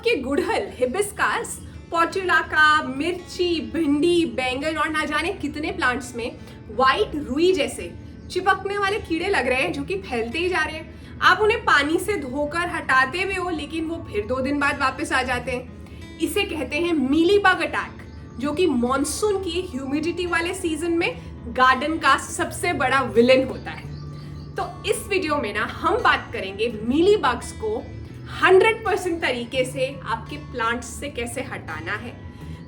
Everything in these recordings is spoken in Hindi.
आपके गुड़हल, हिबिस्कस, पोर्चुलाका, मिर्ची, भिंडी, बैंगन और ना जाने कितने प्लांट्स में व्हाइट रुई जैसे चिपकने वाले कीड़े लग रहे हैं जो कि फैलते ही जा रहे हैं। आप उन्हें पानी से धोकर हटाते भी हो लेकिन वो फिर 2 दिन बाद वापस आ जाते हैं। इसे कहते हैं मीलीबग अटैक, जो कि मॉनसून की ह्यूमिडिटी वाले सीजन में गार्डन का सबसे बड़ा विलेन होता है। तो इस वीडियो में ना हम बात करेंगे मीलीबग्स को 100% तरीके से आपके प्लांट्स से कैसे हटाना है,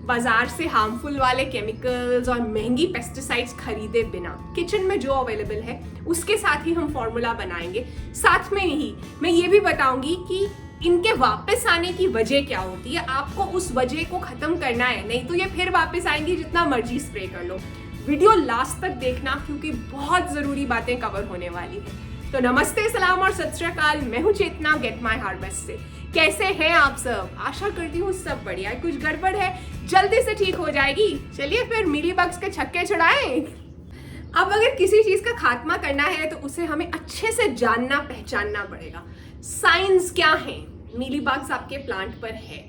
बाजार से हार्मफुल वाले केमिकल्स और महंगी पेस्टिसाइड्स खरीदे बिना किचन में जो अवेलेबल है उसके साथ ही हम फॉर्मूला बनाएंगे। साथ में ही मैं ये भी बताऊंगी कि इनके वापस आने की वजह क्या होती है। आपको उस वजह को खत्म करना है, नहीं तो ये फिर वापस आएंगी जितना मर्जी स्प्रे कर लो। वीडियो लास्ट तक देखना क्योंकि बहुत जरूरी बातें कवर होने वाली है। तो नमस्ते, सलाम और सत श्री अकाल। मैं हूं चेतना गेट माई हार्वेस्ट से। कैसे हैं आप सब? आशा करती हूँ सब बढ़िया है। कुछ गड़बड़ है जल्दी से ठीक हो जाएगी। चलिए फिर मीलीबग्स के छक्के छुड़ाएं। अब अगर किसी चीज का खात्मा करना है तो उसे हमें अच्छे से जानना पहचानना पड़ेगा। साइंस क्या है मीलीबग्स आपके प्लांट पर है,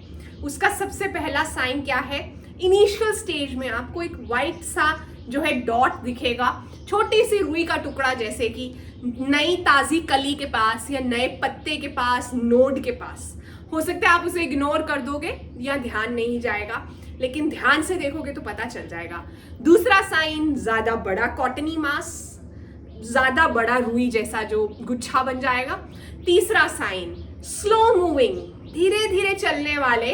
उसका सबसे पहला साइन क्या है? इनिशियल स्टेज में आपको एक व्हाइट सा जो है डॉट दिखेगा, छोटी सी रुई का टुकड़ा, जैसे कि नई ताजी कली के पास या नए पत्ते के पास, नोड के पास। हो सकता है आप उसे इग्नोर कर दोगे या ध्यान नहीं जाएगा, लेकिन ध्यान से देखोगे तो पता चल जाएगा। दूसरा साइन, ज्यादा बड़ा कॉटनी मास, ज्यादा बड़ा रुई जैसा जो गुच्छा बन जाएगा। तीसरा साइन, स्लो मूविंग, धीरे धीरे चलने वाले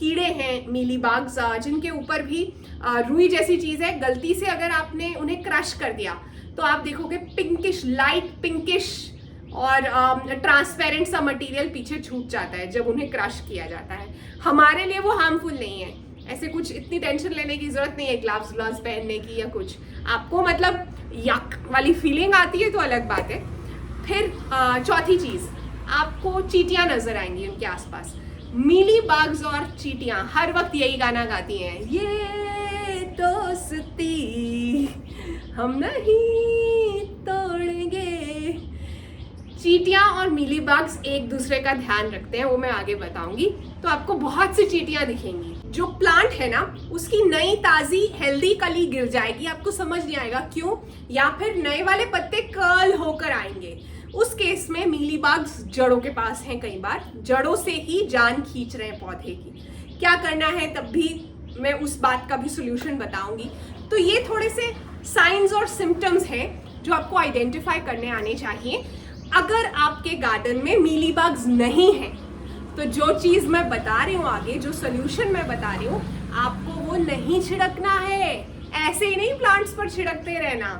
कीड़े हैं मीलीबग्स, जिनके ऊपर भी रुई जैसी चीज है। गलती से अगर आपने उन्हें क्रश कर दिया तो आप देखोगे पिंकिश, लाइट पिंकिश और ट्रांसपेरेंट सा मटेरियल पीछे छूट जाता है जब उन्हें क्रश किया जाता है। हमारे लिए वो हार्मफुल नहीं है, ऐसे कुछ इतनी टेंशन लेने की जरूरत नहीं है ग्लव्स पहनने की या कुछ। आपको मतलब यक वाली फीलिंग आती है तो अलग बात है। फिर चौथी चीज, आपको चींटियां नजर आएंगी उनके आसपास। मीलीबग्स और चींटियां हर वक्त यही गाना गाती हैं, ये दोस्ती हम नहीं तोड़ेंगे। चींटियां और मीलीबग्स एक दूसरे का ध्यान रखते हैं, वो मैं आगे बताऊंगी। तो आपको बहुत सी चींटियां दिखेंगी। जो प्लांट है ना उसकी नई ताजी हेल्दी कली गिर जाएगी, आपको समझ नहीं आएगा क्यों, या फिर नए वाले पत्ते कर्ल होकर आएंगे। उस केस में मीलीबग्स जड़ों के पास हैं, कई बार जड़ों से ही जान खींच रहे हैं पौधे की। क्या करना है तब भी मैं उस बात का भी सोल्यूशन बताऊंगी। तो ये थोड़े से साइंस और सिम्टम्स हैं जो आपको आइडेंटिफाई करने आने चाहिए। अगर आपके गार्डन में मीलीबग्स नहीं है तो जो चीज मैं बता रही हूँ आगे, जो सोल्यूशन मैं बता रही हूँ, आपको वो नहीं छिड़कना है। ऐसे ही नहीं प्लांट्स पर छिड़कते रहना।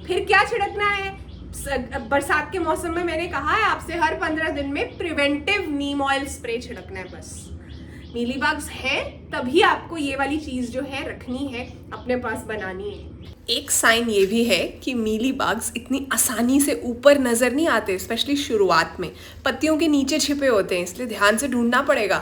फिर क्या छिड़कना है? बरसात के मौसम में मैंने कहा है आपसे हर 15 दिन में प्रिवेंटिव नीम ऑयल स्प्रे छिड़कना है बस। मीलीबग्स है तभी आपको ये वाली चीज जो है रखनी है, अपने पास बनानी है। एक साइन ये भी है कि मीलीबग्स इतनी आसानी से ऊपर नजर नहीं आते, स्पेशली शुरुआत में पत्तियों के नीचे छिपे होते हैं, इसलिए ध्यान से ढूंढना पड़ेगा।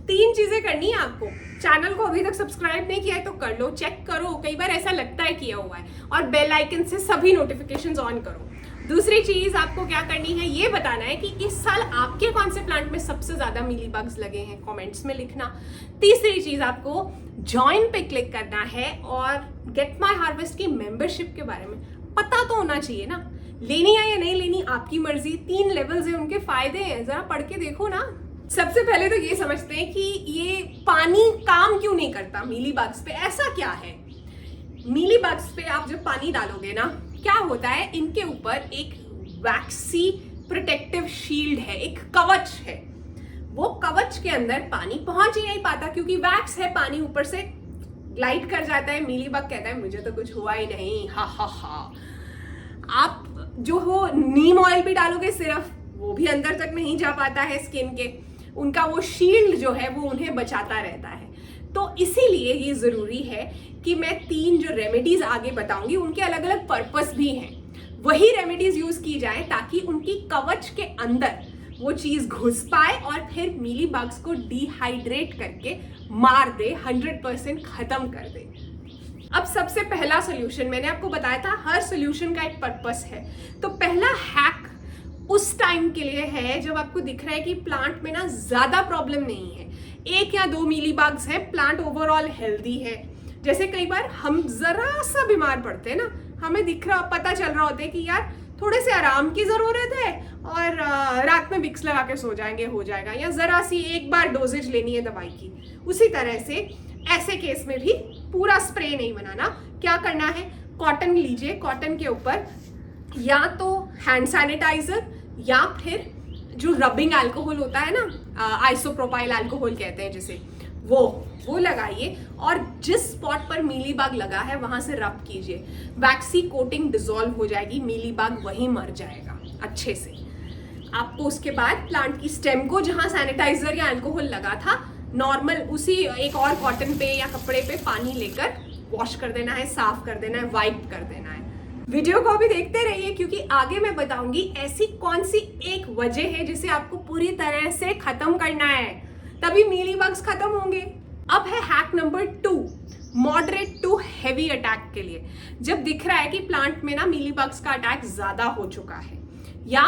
3 चीजें करनी है आपको। चैनल को अभी तक सब्सक्राइब नहीं किया है तो कर लो, चेक करो, कई बार ऐसा लगता है किया हुआ है, और बेल आइकन से सभी नोटिफिकेशंस ऑन करो। दूसरी चीज आपको क्या करनी है, ये बताना है कि इस साल आपके कौन से प्लांट में सबसे ज्यादा मीलीबग्स लगे हैं, कमेंट्स में लिखना। तीसरी चीज, आपको जॉइन पे क्लिक करना है और गेट माई हार्वेस्ट की मेंबरशिप के बारे में पता तो होना चाहिए ना। लेनी है या नहीं लेनी आपकी मर्जी। 3 लेवल्स है, उनके फायदे हैं, जरा पढ़ के देखो ना। सबसे पहले तो ये समझते हैं कि ये पानी काम क्यों नहीं करता मीलीबग्स पे। ऐसा क्या है? मीलीबग्स पे आप जब पानी डालोगे ना, क्या होता है, इनके ऊपर एक वैक्सी प्रोटेक्टिव शील्ड है, एक कवच है। वो कवच के अंदर पानी पहुंच ही नहीं पाता क्योंकि वैक्स है, पानी ऊपर से ग्लाइड कर जाता है। मीलीबग कहता है मुझे तो कुछ हुआ ही नहीं, हा हा हा। आप जो हो नीम ऑयल भी डालोगे सिर्फ, वो भी अंदर तक नहीं जा पाता है स्किन के। उनका वो शील्ड जो है वो उन्हें बचाता रहता है। तो इसीलिए ये जरूरी है कि मैं 3 जो रेमेडीज आगे बताऊंगी उनके अलग अलग पर्पस भी हैं, वही रेमेडीज यूज की जाए ताकि उनकी कवच के अंदर वो चीज घुस पाए और फिर मीलीबग्स को डिहाइड्रेट करके मार दे, 100% खत्म कर दे। अब सबसे पहला सोल्यूशन, मैंने आपको बताया था हर सोल्यूशन का एक पर्पस है। तो पहला हैक उस टाइम के लिए है जब आपको दिख रहा है कि प्लांट में ना ज्यादा प्रॉब्लम नहीं है, 1 या 2 मीलीबग्स हैं, प्लांट ओवरऑल हेल्दी है। जैसे कई बार हम जरा सा बीमार पड़ते हैं ना, हमें पता चल रहा होता है कि यार थोड़े से आराम की ज़रूरत है और रात में विक्स लगा के सो जाएंगे, हो जाएगा, या ज़रा सी एक बार डोजेज लेनी है दवाई की। उसी तरह से ऐसे केस में भी पूरा स्प्रे नहीं बनाना। क्या करना है, कॉटन लीजिए, कॉटन के ऊपर या तो हैंड सैनिटाइजर या फिर जो रबिंग अल्कोहल होता है ना, आइसोप्रोपाइल अल्कोहल कहते हैं जिसे, वो लगाइए और जिस स्पॉट पर मीलीबग लगा है वहां से रब कीजिए। वैक्सी कोटिंग डिसॉल्व हो जाएगी, मीलीबग वहीं मर जाएगा अच्छे से। आपको उसके बाद प्लांट की स्टेम को जहां सैनिटाइजर या अल्कोहल लगा था, नॉर्मल उसी एक और कॉटन पे या कपड़े पे पानी लेकर वॉश कर देना है, साफ कर देना है, वाइप कर देना है। वीडियो को भी देखते रहिए क्योंकि आगे मैं बताऊंगी ऐसी कौन सी एक वजह है जिसे आपको पूरी तरह से खत्म करना है, तभी मीलीबग्स खत्म होंगे। अब है hack number 2, moderate to heavy attack के लिए। जब दिख रहा है कि प्लांट में ना मीलीबग्स का अटैक ज्यादा हो चुका है या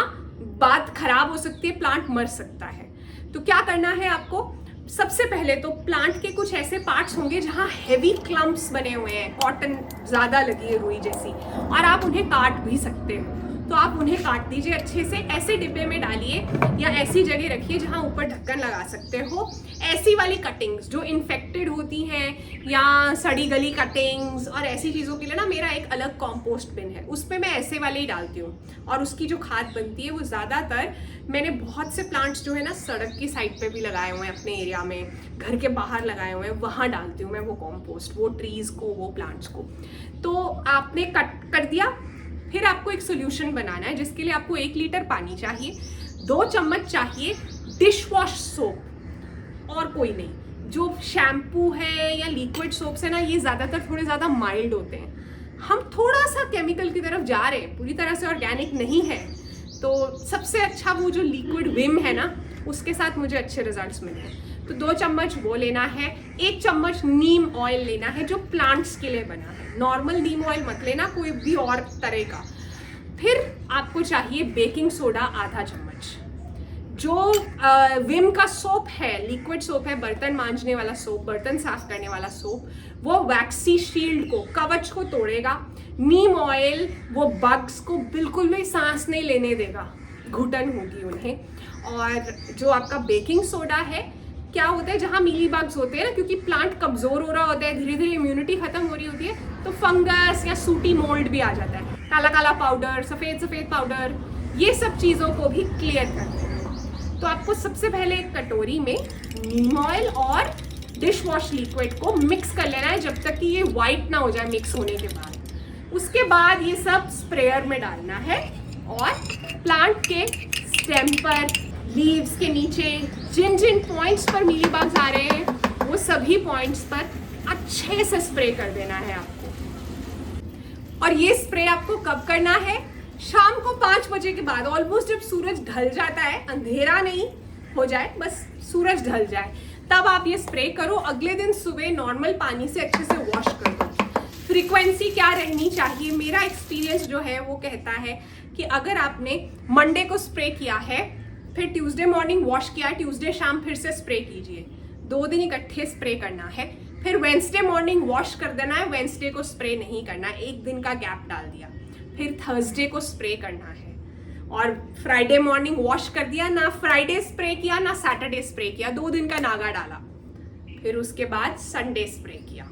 बात खराब हो सकती है, प्लांट मर सकता है, तो क्या करना है आपको? सबसे पहले तो प्लांट के कुछ ऐसे पार्ट्स होंगे जहां हेवी क्लम्प्स बने हुए हैं, कॉटन ज्यादा लगी है रुई जैसी, और आप उन्हें काट भी सकते हो, तो आप उन्हें काट दीजिए अच्छे से। ऐसे डिब्बे में डालिए या ऐसी जगह रखिए जहां ऊपर ढक्कन लगा सकते हो। ऐसी वाली कटिंग्स जो इन्फेक्टेड होती हैं या सड़ी गली कटिंग्स और ऐसी चीज़ों के लिए ना मेरा एक अलग कॉम्पोस्ट बिन है, उसमें मैं ऐसे वाले ही डालती हूँ, और उसकी जो खाद बनती है वो ज़्यादातर मैंने बहुत से प्लांट्स जो है ना सड़क की साइड पे भी लगाए हुए हैं, अपने एरिया में, घर के बाहर लगाए हुए हैं, वहाँ डालती हूँ मैं वो कॉम्पोस्ट, वो ट्रीज़ को, वो प्लांट्स को। तो आपने कट कर दिया, फिर आपको एक सोल्यूशन बनाना है जिसके लिए आपको 1 लीटर पानी चाहिए, 2 चम्मच चाहिए डिश वॉश सोप, और कोई नहीं। जो शैम्पू है या लिक्विड सोप्स है ना, ये ज़्यादातर थोड़े ज़्यादा माइल्ड होते हैं, हम थोड़ा सा केमिकल की तरफ जा रहे हैं, पूरी तरह से ऑर्गेनिक नहीं है। तो सबसे अच्छा वो जो लिक्विड विम है ना, उसके साथ मुझे अच्छे रिजल्ट्स मिले हैं। तो 2 चम्मच वो लेना है, 1 चम्मच नीम ऑयल लेना है जो प्लांट्स के लिए बना है, नॉर्मल नीम ऑयल मत लेना, कोई भी और तरह का। फिर आपको चाहिए बेकिंग सोडा आधा चम्मच। जो विम का सोप है, लिक्विड सोप है, बर्तन मांजने वाला सोप, बर्तन साफ करने वाला सोप, वो वैक्सी शील्ड को, कवच को तोड़ेगा। नीम ऑयल वो बग्स को बिल्कुल भी सांस नहीं लेने देगा, घुटन होगी उन्हें। और जो आपका बेकिंग सोडा है, क्या होता है जहाँ मीलीबग्स होते हैं ना, क्योंकि प्लांट कमजोर हो रहा होता है, धीरे धीरे इम्यूनिटी खत्म हो रही होती है, तो फंगस या सूटी मोल्ड भी आ जाता है। काला काला पाउडर, सफेद सफेद पाउडर, ये सब चीज़ों को भी क्लियर करते हैं। तो आपको सबसे पहले एक कटोरी में नीम ऑयल और डिश वॉश लिक्विड को मिक्स कर लेना है जब तक कि ये वाइट ना हो जाए मिक्स होने के बाद। उसके बाद ये सब स्प्रेयर में डालना है और प्लांट के स्टेम पर, लीव्स के नीचे जिन जिन पॉइंट्स पर मीलीबग्स आ रहे हैं वो सभी पॉइंट्स पर अच्छे से स्प्रे कर देना है आपको। और ये स्प्रे आपको कब करना है? शाम को 5 बजे के बाद, ऑलमोस्ट जब सूरज ढल जाता है, अंधेरा नहीं हो जाए, बस सूरज ढल जाए, तब आप ये स्प्रे करो। अगले दिन सुबह नॉर्मल पानी से अच्छे से वॉश कर दो। फ्रीक्वेंसी क्या रहनी चाहिए? मेरा एक्सपीरियंस जो है वो कहता है कि अगर आपने मंडे को स्प्रे किया है, फिर ट्यूसडे मॉर्निंग वॉश किया, ट्यूसडे शाम फिर से स्प्रे कीजिए, 2 दिन इकट्ठे स्प्रे करना है। फिर वेंसडे मॉर्निंग वॉश कर देना है, वेंसडे को स्प्रे नहीं करना है, 1 दिन का गैप डाल दिया। फिर थर्सडे को स्प्रे करना है, और फ्राइडे मॉर्निंग वॉश कर दिया, ना फ्राइडे स्प्रे किया ना सैटरडे स्प्रे किया, 2 दिन का नागा डाला। फिर उसके बाद संडे स्प्रे किया।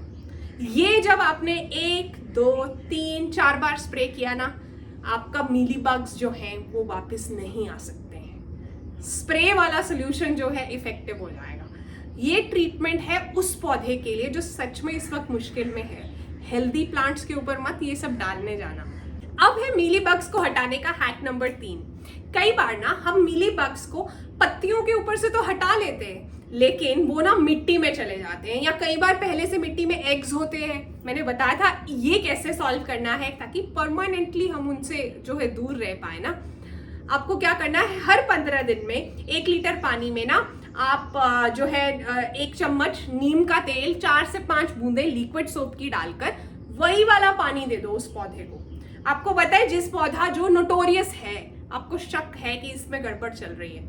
ये जब आपने 1, 2, 3, 4 बार स्प्रे किया ना, आपका मीलीबग्स जो हैं वो वापस नहीं आ सकते हैं। स्प्रे वाला सोल्यूशन जो है इफेक्टिव हो जाएगा। ये ट्रीटमेंट है उस पौधे के लिए जो सच में इस वक्त मुश्किल में है। हेल्दी प्लांट्स के ऊपर मत ये सब डालने जाना। अब है मीलीबग्स को हटाने का हैक नंबर 3। कई बार ना हम मीलीबग्स को पत्तियों के ऊपर से तो हटा लेते हैं, लेकिन वो ना मिट्टी में चले जाते हैं, या कई बार पहले से मिट्टी में एग्स होते हैं। मैंने बताया था ये कैसे सॉल्व करना है ताकि परमानेंटली हम उनसे जो है दूर रह पाए ना। आपको क्या करना है, हर 15 दिन में 1 लीटर पानी में ना आप जो है 1 चम्मच नीम का तेल, 4 से 5 बूंदे लिक्विड सोप की डालकर वही वाला पानी दे दो उस पौधे को। आपको पता है जिस पौधा जो नोटोरियस है, आपको शक है कि इसमें गड़बड़ चल रही है,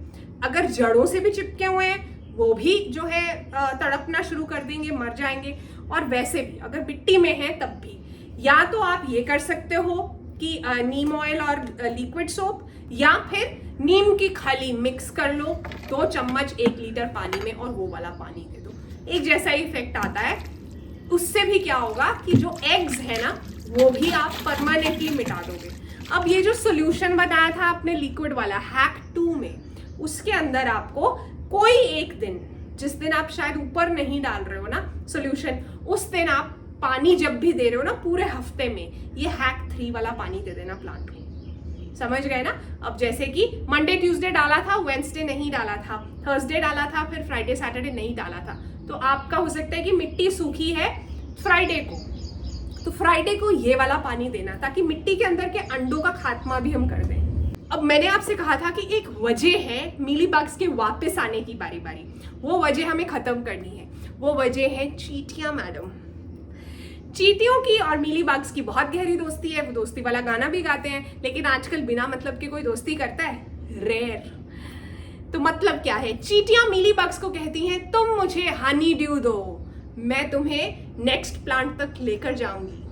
अगर जड़ों से भी चिपके हुए हैं, वो भी जो है तड़पना शुरू कर देंगे, मर जाएंगे। और वैसे भी अगर मिट्टी में है तब भी, या तो आप ये कर सकते हो कि नीम ऑयल और लिक्विड सोप, या फिर नीम की खली मिक्स कर लो 2 चम्मच 1 लीटर पानी में और वो वाला पानी दे दो, एक जैसा ही इफेक्ट आता है। उससे भी क्या होगा कि जो एग्स है ना वो भी आप परमानेंटली मिटा दोगे। अब ये जो सोल्यूशन बनाया था आपने लिक्विड वाला हैक 2 में, उसके अंदर आपको कोई एक दिन, जिस दिन आप शायद ऊपर नहीं डाल रहे हो ना सोल्यूशन, उस दिन आप पानी जब भी दे रहे हो ना पूरे हफ्ते में, ये हैक 3 वाला पानी दे देना प्लांट को। समझ गए ना? अब जैसे कि मंडे ट्यूसडे डाला था, वेडनेसडे नहीं डाला था, थर्सडे डाला था, फिर फ्राइडे सैटरडे नहीं डाला था, तो आपका हो सकता है कि मिट्टी सूखी है फ्राइडे को, तो फ्राइडे को ये वाला पानी देना, ताकि मिट्टी के अंदर के अंडों का खात्मा भी हम कर दें। अब मैंने आपसे कहा था कि एक वजह है मीलीबग्स के वापस आने की बारी बारी, वो वजह हमें खत्म करनी है। वो वजह है चींटियां मैडम। चींटियों की और मीलीबग्स की बहुत गहरी दोस्ती है, वो दोस्ती वाला गाना भी गाते हैं, लेकिन आजकल बिना मतलब के कोई दोस्ती करता है? रेयर। तो मतलब क्या है, चींटियां मीलीबग्स को कहती हैं तुम मुझे हनी ड्यू दो, मैं तुम्हें नेक्स्ट प्लांट तक लेकर जाऊंगी।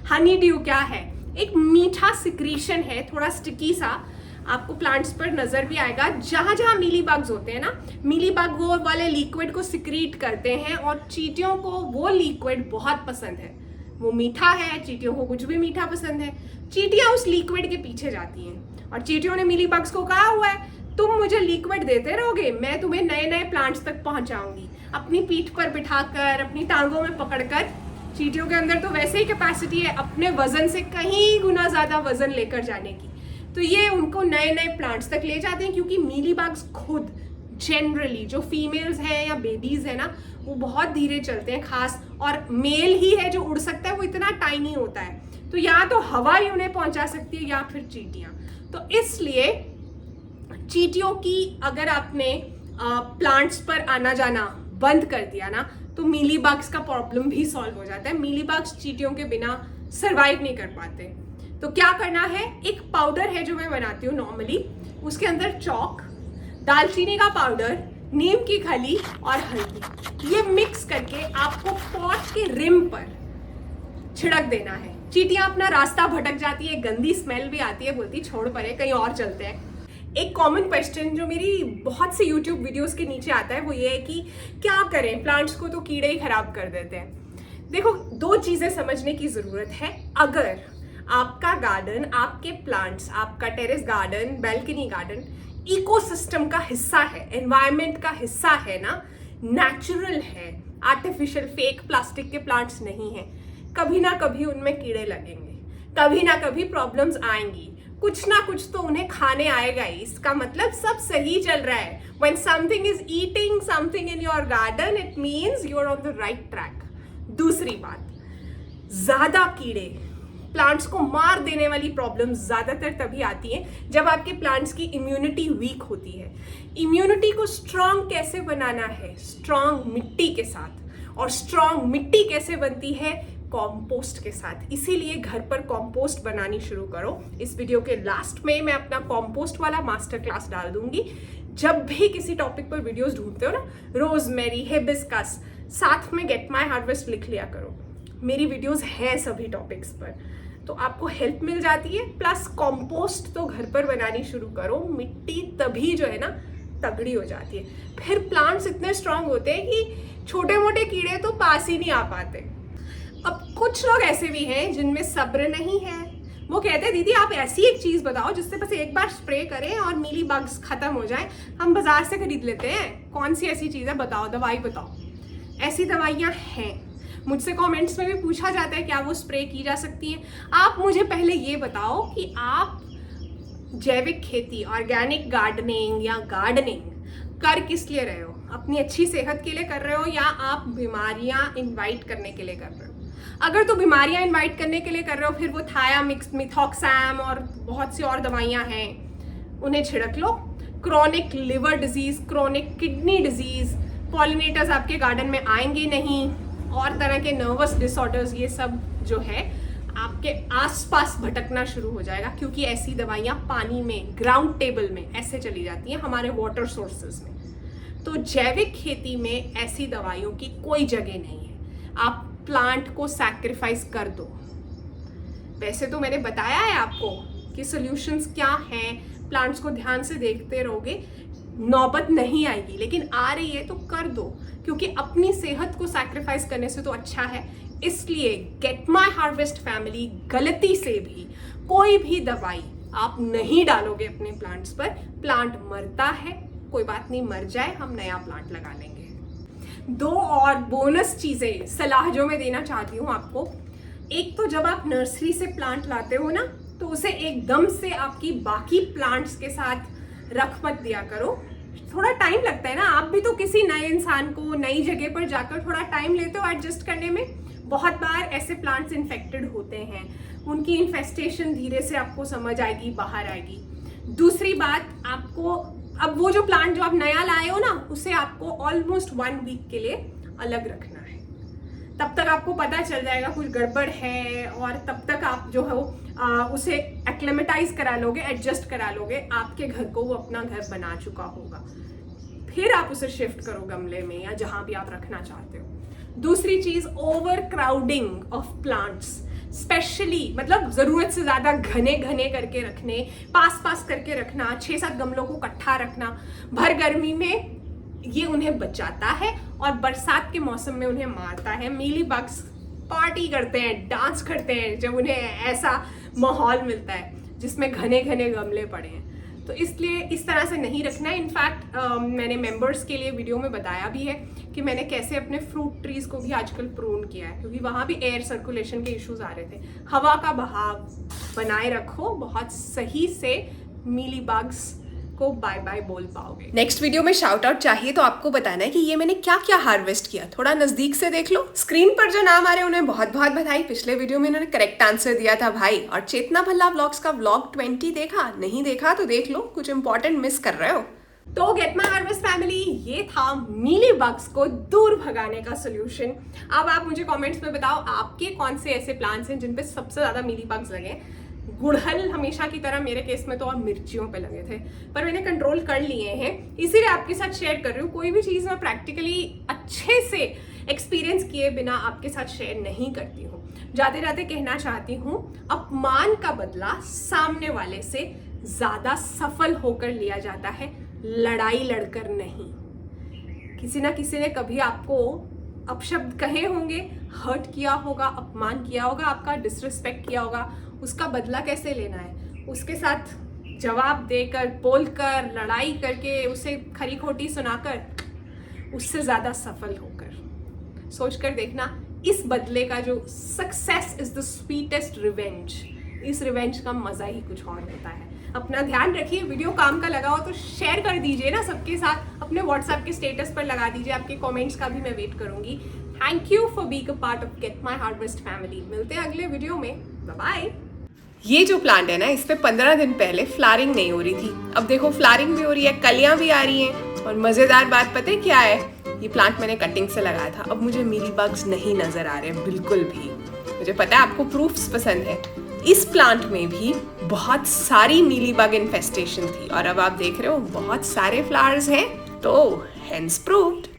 हनी ड्यू क्या है? एक मीठा सिक्रीशन है, थोड़ा स्टिकी सा, आपको प्लांट्स पर नजर भी आएगा। जहां जहां मीलीबग्स होते हैं ना, मीलीबग वो वाले लिक्विड को सिक्रीट करते हैं और चींटियों को वो लिक्विड बहुत पसंद है। वो मीठा है, चींटियों को कुछ भी मीठा पसंद है। चींटियां उस लिक्विड के पीछे जाती हैं और चींटियों ने मीलीबग्स को कहा हुआ है तुम मुझे लिक्विड देते रहोगे, मैं तुम्हें नए नए प्लांट्स तक पहुंचाऊंगी। अपनी पीठ पर बिठाकर, अपनी टांगों में पकड़कर। चींटियों के अंदर तो वैसे ही कैपेसिटी है अपने वजन से कहीं गुना ज्यादा वजन लेकर जाने की, तो ये उनको नए नए प्लांट्स तक ले जाते हैं। क्योंकि मीलीबग्स खुद जनरली जो फीमेल्स हैं या बेबीज है ना, वो बहुत धीरे चलते हैं, खास और मेल ही है जो उड़ सकता है, वो इतना टाइनी होता है, तो या तो हवा ही उन्हें पहुंचा सकती है या फिर चींटियां। तो इसलिए चींटियों की अगर आपने प्लांट्स पर आना जाना बंद कर दिया ना, तो मीलीबग्स का प्रॉब्लम भी सॉल्व हो जाता है। मीलीबग्स चींटियों के बिना सरवाइव नहीं कर पाते। तो क्या करना है, एक पाउडर है जो मैं बनाती हूँ नॉर्मली, उसके अंदर चौक, दालचीनी का पाउडर, नीम की खली और हल्दी, ये मिक्स करके आपको पॉट के रिम पर छिड़क देना है। चींटियां अपना रास्ता भटक जाती है, गंदी स्मेल भी आती है, बोलती छोड़ परे कहीं और चलते हैं। एक कॉमन क्वेश्चन जो मेरी बहुत से यूट्यूब वीडियोस के नीचे आता है वो ये है कि क्या करें, प्लांट्स को तो कीड़े ही खराब कर देते हैं। देखो, 2 चीजें समझने की जरूरत है। अगर आपका गार्डन, आपके प्लांट्स, आपका terrace garden, balcony garden ecosystem का हिस्सा है, एनवायरनमेंट का हिस्सा है ना, नेचुरल है, आर्टिफिशियल फेक प्लास्टिक के प्लांट्स नहीं है, कभी ना कभी उनमें कीड़े लगेंगे, कभी ना कभी प्रॉब्लम्स आएंगी, कुछ ना कुछ तो उन्हें खाने आएगा ही। इसका मतलब सब सही चल रहा है। When something is eating something in your garden, it means you are on the right track. दूसरी बात, ज्यादा कीड़े, प्लांट्स को मार देने वाली प्रॉब्लम ज्यादातर तभी आती है जब आपके प्लांट्स की इम्यूनिटी वीक होती है। इम्यूनिटी को स्ट्रांग कैसे बनाना है? स्ट्रांग मिट्टी के साथ। और स्ट्रांग मिट्टी कैसे बनती है? कॉम्पोस्ट के साथ। इसीलिए घर पर कॉम्पोस्ट बनानी शुरू करो। इस वीडियो के लास्ट में मैं अपना कॉम्पोस्ट वाला मास्टर क्लास डाल दूंगी। जब भी किसी टॉपिक पर वीडियोस ढूंढते हो ना, रोजमेरी, हिबिस्कस, साथ में गेट माय हार्वेस्ट लिख लिया करो। मेरी वीडियोस हैं सभी टॉपिक्स पर, तो आपको हेल्प मिल जाती है। प्लस कॉम्पोस्ट तो घर पर बनानी शुरू करो, मिट्टी तभी जो है ना तगड़ी हो जाती है। फिर प्लांट्स इतने स्ट्रांग होते हैं कि छोटे मोटे कीड़े तो पास ही नहीं आ पाते। अब कुछ लोग ऐसे भी हैं जिनमें सब्र नहीं है। वो कहते हैं दीदी आप ऐसी एक चीज बताओ जिससे बस एक बार स्प्रे करें और मीली बग्स खत्म हो जाए, हम बाजार से खरीद लेते हैं। कौन सी ऐसी चीज है बताओ, दवाई बताओ। ऐसी दवाइयां हैं, मुझसे कमेंट्स में भी पूछा जाता है क्या वो स्प्रे की जा सकती हैं। आप मुझे पहले ये बताओ कि आप जैविक खेती, ऑर्गेनिक गार्डनिंग या गार्डनिंग कर किस लिए रहे हो? अपनी अच्छी सेहत के लिए कर रहे हो या आप बीमारियां इनवाइट करने के लिए कर रहे हो? अगर तो बीमारियां इनवाइट करने के लिए कर रहे हो, फिर वो थायामिक्स, मिथॉक्सैम और बहुत सी और दवाइयां हैं, उन्हें छिड़क लो। Chronic liver disease, chronic kidney disease, pollinators आपके गार्डन में आएंगे नहीं, और तरह के नर्वस डिसऑर्डर्स, ये सब जो है आपके आसपास भटकना शुरू हो जाएगा। क्योंकि ऐसी दवाइयां पानी में, ग्राउंड टेबल में ऐसे चली जाती हैं, हमारे वाटर सोर्सेज में। तो जैविक खेती में ऐसी दवाइयों की कोई जगह नहीं है। आप प्लांट को सैक्रिफाइस कर दो। वैसे तो मैंने बताया है आपको कि सॉल्यूशंस क्या हैं, प्लांट्स को ध्यान से देखते रहोगे, नौबत नहीं आएगी, लेकिन आ रही है तो कर दो, क्योंकि अपनी सेहत को सैक्रिफाइस करने से तो अच्छा है। इसलिए गेट माई हार्वेस्ट फैमिली गलती से भी कोई भी दवाई आप नहीं डालोगे अपने प्लांट्स पर। प्लांट मरता है, कोई बात नहीं, मर जाए, हम नया प्लांट लगा लेंगे। 2 और बोनस चीजें सलाह जो मैं देना चाहती हूँ आपको। एक तो जब आप नर्सरी से प्लांट लाते हो ना, तो उसे एकदम से आपकी बाकी प्लांट्स के साथ रख मत दिया करो। थोड़ा टाइम लगता है ना, आप भी तो किसी नए इंसान को नई जगह पर जाकर थोड़ा टाइम लेते हो एडजस्ट करने में। बहुत बार ऐसे प्लांट्स इन्फेक्टेड होते हैं, उनकी इन्फेस्टेशन धीरे से आपको समझ आएगी, बाहर आएगी। दूसरी बात, आपको अब वो जो प्लांट जो आप नया लाए हो ना, उसे आपको ऑलमोस्ट 1 वीक के लिए अलग रखना है। तब तक आपको पता चल जाएगा कुछ गड़बड़ है, और तब तक आप जो है उसे एक्लेमेटाइज करा लोगे, एडजस्ट करा लोगे, आपके घर को वो अपना घर बना चुका होगा। फिर आप उसे शिफ्ट करो गमले में या जहां भी आप रखना चाहते हो। दूसरी चीज, over crowding of plants, specially मतलब जरूरत से ज्यादा घने घने करके रखने, पास पास करके रखना, 6-7 गमलों को इकट्ठा रखना भर गर्मी में, ये उन्हें बचाता है और बरसात के मौसम में उन्हें मारता है। मीली बग्स पार्टी करते हैं, डांस करते हैं जब उन्हें ऐसा माहौल मिलता है जिसमें घने घने गमले पड़े हैं। तो इसलिए इस तरह से नहीं रखना है। इनफैक्ट मैंने मेंबर्स के लिए वीडियो में बताया भी है कि मैंने कैसे अपने फ्रूट ट्रीज को भी आजकल प्रून किया है, क्योंकि वहाँ भी एयर सर्कुलेशन के इश्यूज आ रहे थे। हवा का बहाव बनाए रखो, बहुत सही से मीली बग्स को बाय बाय बोल पाओगे। नेक्स्ट वीडियो में शाउट आउट चाहिए तो आपको बताना है कि ये मैंने क्या क्या हार्वेस्ट किया। थोड़ा नजदीक से देख लो, स्क्रीन पर जो नाम आ रहे हैं उन्हें बहुत बहुत बधाई। पिछले वीडियो में इन्होंने करेक्ट आंसर दिया था भाई। और चेतना भल्ला व्लॉग्स का व्लॉग 20 देखा? नहीं देखा तो देख लो, कुछ इंपॉर्टेंट मिस कर रहे हो। तो गेट माई हार्वेस्ट फैमिली, ये था मीली बग्स को दूर भगाने का सोल्यूशन। अब आप मुझे कमेंट्स में बताओ आपके कौन से ऐसे प्लांट्स हैं जिन पे सबसे ज्यादा मीली बग्स लगे। गुड़हल हमेशा की तरह मेरे केस में तो और मिर्चियों पे लगे थे, पर मैंने कंट्रोल कर लिए हैं, इसीलिए आपके साथ शेयर कर रही हूँ। कोई भी चीज़ मैं प्रैक्टिकली अच्छे से एक्सपीरियंस किए बिना आपके साथ शेयर नहीं करती हूँ। जाते जाते कहना चाहती हूँ, अपमान का बदला सामने वाले से ज़्यादा सफल होकर लिया जाता है, लड़ाई लड़कर नहीं। किसी ना किसी ने कभी आपको अपशब्द कहे होंगे, हर्ट किया होगा, अपमान किया होगा, आपका डिसरिस्पेक्ट किया होगा, उसका बदला कैसे लेना है? उसके साथ जवाब देकर, बोलकर, लड़ाई करके, उसे खरी खोटी सुनाकर, उससे ज़्यादा सफल होकर। सोचकर देखना, इस बदले का जो success is the sweetest revenge, इस रिवेंज का मज़ा ही कुछ और होता है। अपना ध्यान रखिए। वीडियो काम का लगा हो तो शेयर कर दीजिए ना सबके साथ, अपने व्हाट्सएप के स्टेटस पर लगा दीजिए। आपके कमेंट्स का भी मैं वेट करूंगी। Thank you for being a part of get my harvest family. मिलते हैं अगले वीडियो में, बाय बाय। ये जो प्लांट है ना, इस पे 15 दिन पहले फ्लावरिंग नहीं हो रही थी, अब देखो फ्लावरिंग भी हो रही है, कलियां भी आ रही हैं। और मजेदार बात पता है क्या है? ये प्लांट मैंने कटिंग से लगाया था, अब मुझे मीली बग्स नहीं नजर आ रहे बिल्कुल भी। मुझे पता है आपको प्रूफ्स पसंद है। इस प्लांट में भी बहुत सारी मीली बग इन्फेस्टेशन थी और अब आप देख रहे हो बहुत सारे फ्लावर्स हैं, तो हेंस प्रूव्ड।